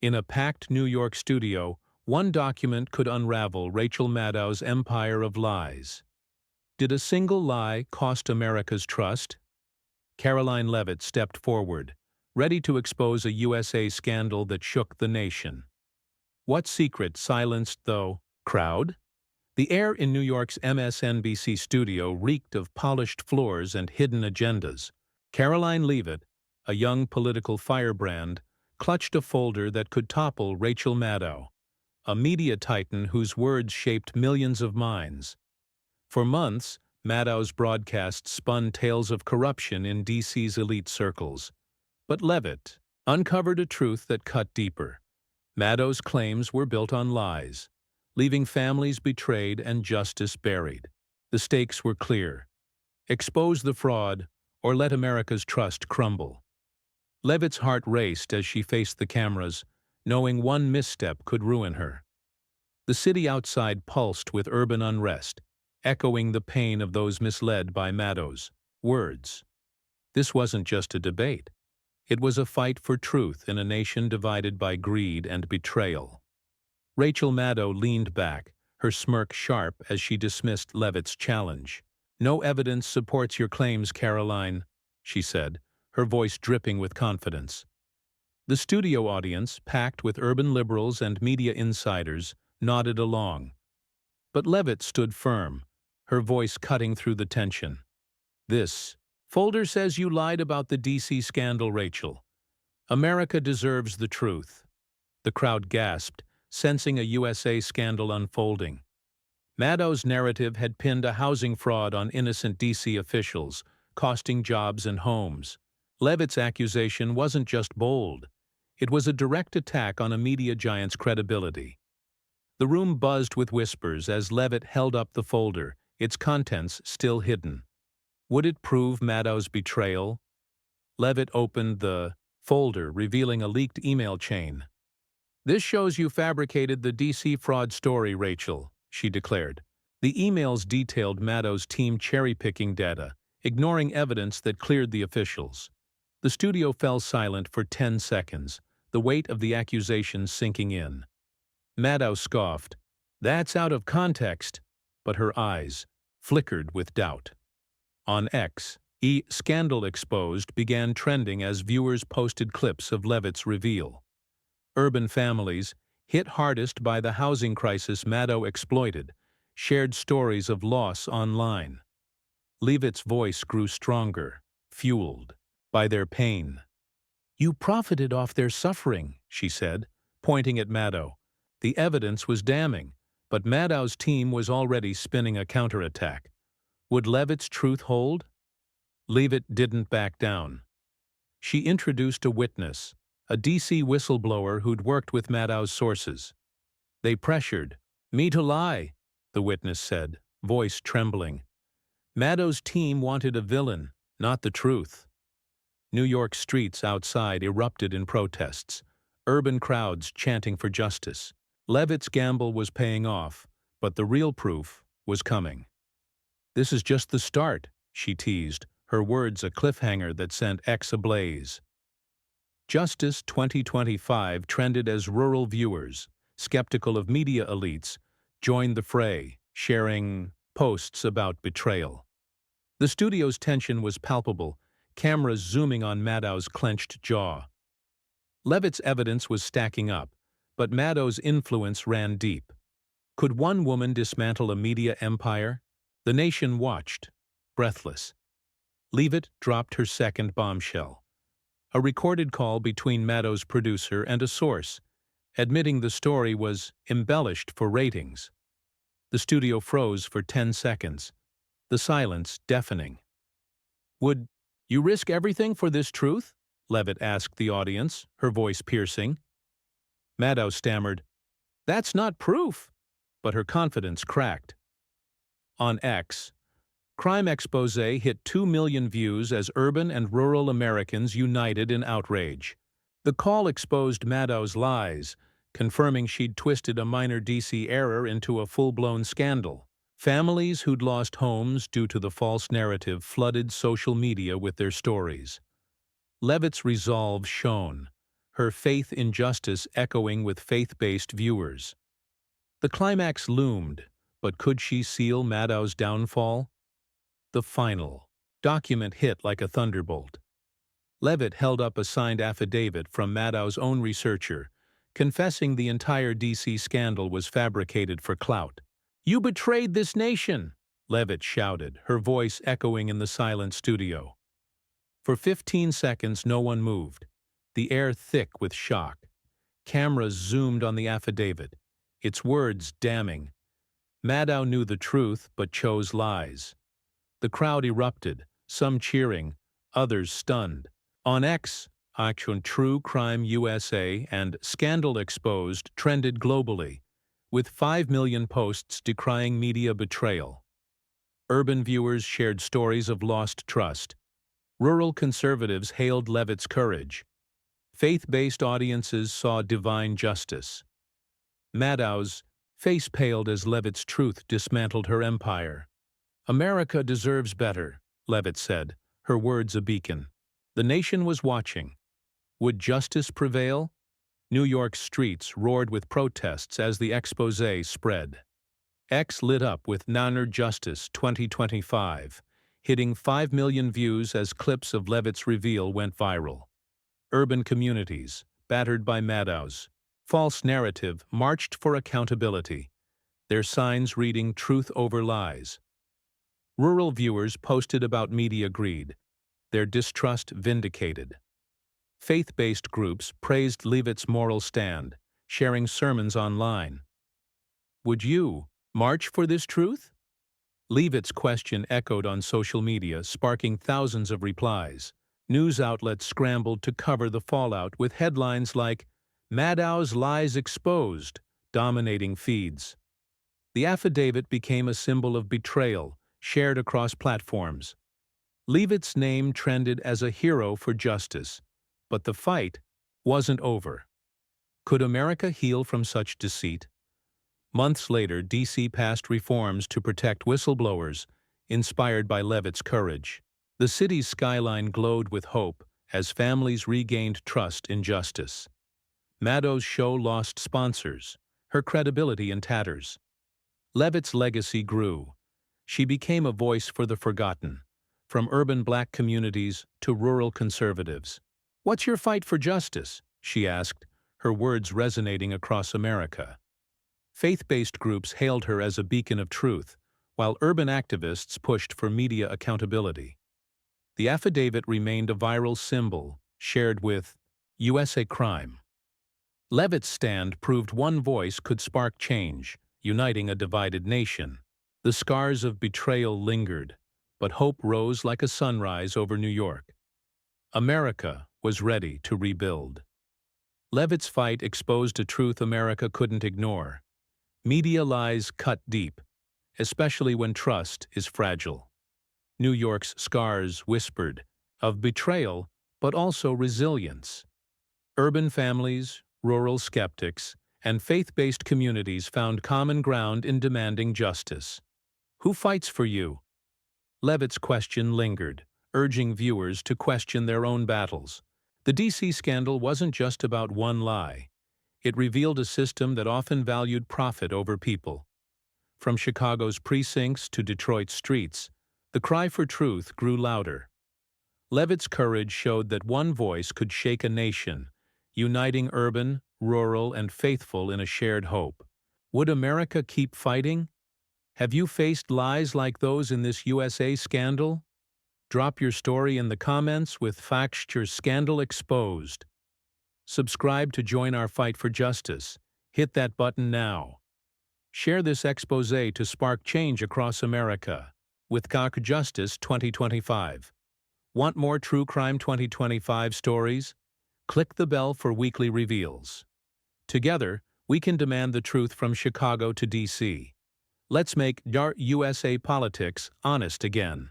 In a packed New York studio, one document could unravel Rachel Maddow's empire of lies. Did a single lie cost America's trust? Karoline Leavitt stepped forward, ready to expose a USA scandal that shook the nation. What secret silenced the crowd? The air in New York's MSNBC studio reeked of polished floors and hidden agendas. Karoline Leavitt, a young political firebrand, clutched a folder that could topple Rachel Maddow, a media titan whose words shaped millions of minds. For months, Maddow's broadcasts spun tales of corruption in D.C.'s elite circles. But Leavitt uncovered a truth that cut deeper. Maddow's claims were built on lies, leaving families betrayed and justice buried. The stakes were clear: expose the fraud, or let America's trust crumble. Leavitt's heart raced as she faced the cameras, knowing one misstep could ruin her. The city outside pulsed with urban unrest, echoing the pain of those misled by Maddow's words. This wasn't just a debate. It was a fight for truth in a nation divided by greed and betrayal. Rachel Maddow leaned back, her smirk sharp as she dismissed Leavitt's challenge. "No evidence supports your claims, Karoline," she said, her voice dripping with confidence. The studio audience, packed with urban liberals and media insiders, nodded along. But Leavitt stood firm, her voice cutting through the tension. "This folder says you lied about the D.C. scandal, Rachel. America deserves the truth." The crowd gasped, sensing a USA scandal unfolding. Maddow's narrative had pinned a housing fraud on innocent D.C. officials, costing jobs and homes. Leavitt's accusation wasn't just bold. It was a direct attack on a media giant's credibility. The room buzzed with whispers as Leavitt held up the folder, its contents still hidden. Would it prove Maddow's betrayal? Leavitt opened the folder, revealing a leaked email chain. "This shows you fabricated the D.C. fraud story, Rachel," she declared. The emails detailed Maddow's team cherry-picking data, ignoring evidence that cleared the officials. The studio fell silent for 10 seconds, the weight of the accusations sinking in. Maddow scoffed. "That's out of context," but her eyes flickered with doubt. On X, "Scandal Exposed" began trending as viewers posted clips of Leavitt's reveal. Urban families, hit hardest by the housing crisis Maddowâ exploited, shared stories of loss online. Leavitt's voice grew stronger, fueled by their pain. "You profited off their suffering," she said, pointing at Maddowâ. The evidence was damning, but Maddow's team was already spinning a counterattack. Would Leavitt's truth hold? Leavitt didn't back down. She introduced a witness, a D.C. whistleblower who'd worked with Maddow's sources. They pressured me to lie, the witness said, voice trembling. Maddow's team wanted a villain, not the truth. New York streets outside erupted in protests, urban crowds chanting for justice. Leavitt's gamble was paying off, but the real proof was coming. "This is just the start," she teased, her words a cliffhanger that sent X ablaze. Justice 2025 trended as rural viewers, skeptical of media elites, joined the fray, sharing posts about betrayal. The studio's tension was palpable, cameras zooming on Maddow's clenched jaw. Leavitt's evidence was stacking up, but Maddow's influence ran deep. Could one woman dismantle a media empire? The nation watched, breathless. Leavitt dropped her second bombshell. A recorded call between Maddow's producer and a source, admitting the story was embellished for ratings. The studio froze for 10 seconds, the silence deafening. "Would you risk everything for this truth?" Leavitt asked the audience, her voice piercing. Maddow stammered, "That's not proof," but her confidence cracked. On X, Crime Exposé hit 2 million views as urban and rural Americans united in outrage. The call exposed Maddow's lies, confirming she'd twisted a minor D.C. error into a full-blown scandal. Families who'd lost homes due to the false narrative flooded social media with their stories. Leavitt's resolve shone, her faith in justice echoing with faith-based viewers. The climax loomed, but could she seal Maddowâ's downfall? The final document hit like a thunderbolt. Leavitt held up a signed affidavit from Maddowâ's own researcher, confessing the entire DC scandal was fabricated for clout. "You betrayed this nation!" Leavitt shouted, her voice echoing in the silent studio. For 15 seconds no one moved, the air thick with shock. Cameras zoomed on the affidavit, its words damning. Maddowâ knew the truth but chose lies. The crowd erupted, some cheering, others stunned. On X, Action True Crime USA and Scandal Exposed trended globally, with 5 million posts decrying media betrayal. Urban viewers shared stories of lost trust. Rural conservatives hailed Leavitt's courage. Faith-based audiences saw divine justice. Maddowâ's face paled as Leavitt's truth dismantled her empire. "America deserves better," Leavitt said, her words a beacon. The nation was watching. Would justice prevail? New York's streets roared with protests as the exposé spread. X lit up with Nanner Justice 2025, hitting 5 million views as clips of Leavitt's reveal went viral. Urban communities, battered by Maddowâ's false narrative, marched for accountability, their signs reading "Truth over Lies." Rural viewers posted about media greed, their distrust vindicated. Faith-based groups praised Leavitt's moral stand, sharing sermons online. Would you march for this truth? Leavitt's question echoed on social media, sparking thousands of replies. News outlets scrambled to cover the fallout with headlines like "Maddowâ's Lies Exposed," dominating feeds. The affidavit became a symbol of betrayal, shared across platforms. Leavitt's name trended as a hero for justice, but the fight wasn't over. Could America heal from such deceit? Months later, DC passed reforms to protect whistleblowers, inspired by Leavitt's courage. The city's skyline glowed with hope as families regained trust in justice. Maddowâ's show lost sponsors, her credibility in tatters. Leavitt's legacy grew. She became a voice for the forgotten, from urban Black communities to rural conservatives. "What's your fight for justice?" she asked, her words resonating across America. Faith-based groups hailed her as a beacon of truth, while urban activists pushed for media accountability. The affidavit remained a viral symbol, shared with USA Crime. Leavitt's stand proved one voice could spark change, uniting a divided nation. The scars of betrayal lingered, but hope rose like a sunrise over New York. America was ready to rebuild. Leavitt's fight exposed a truth America couldn't ignore. Media lies cut deep, especially when trust is fragile. New York's scars whispered of betrayal, but also resilience. Urban families, rural skeptics, and faith-based communities found common ground in demanding justice. Who fights for you? Leavitt's question lingered, urging viewers to question their own battles. The DC scandal wasn't just about one lie. It revealed a system that often valued profit over people. From Chicago's precincts to Detroit's streets, the cry for truth grew louder. Leavitt's courage showed that one voice could shake a nation, uniting urban, rural, and faithful in a shared hope. Would America keep fighting? Have you faced lies like those in this USA scandal? Drop your story in the comments with Facture Scandal Exposed. Subscribe to join our fight for justice. Hit that button now. Share this exposé to spark change across America. With Karoline Justice 2025. Want more True Crime 2025 stories? Click the bell for weekly reveals. Together, we can demand the truth from Chicago to DC. Let's make USA politics honest again.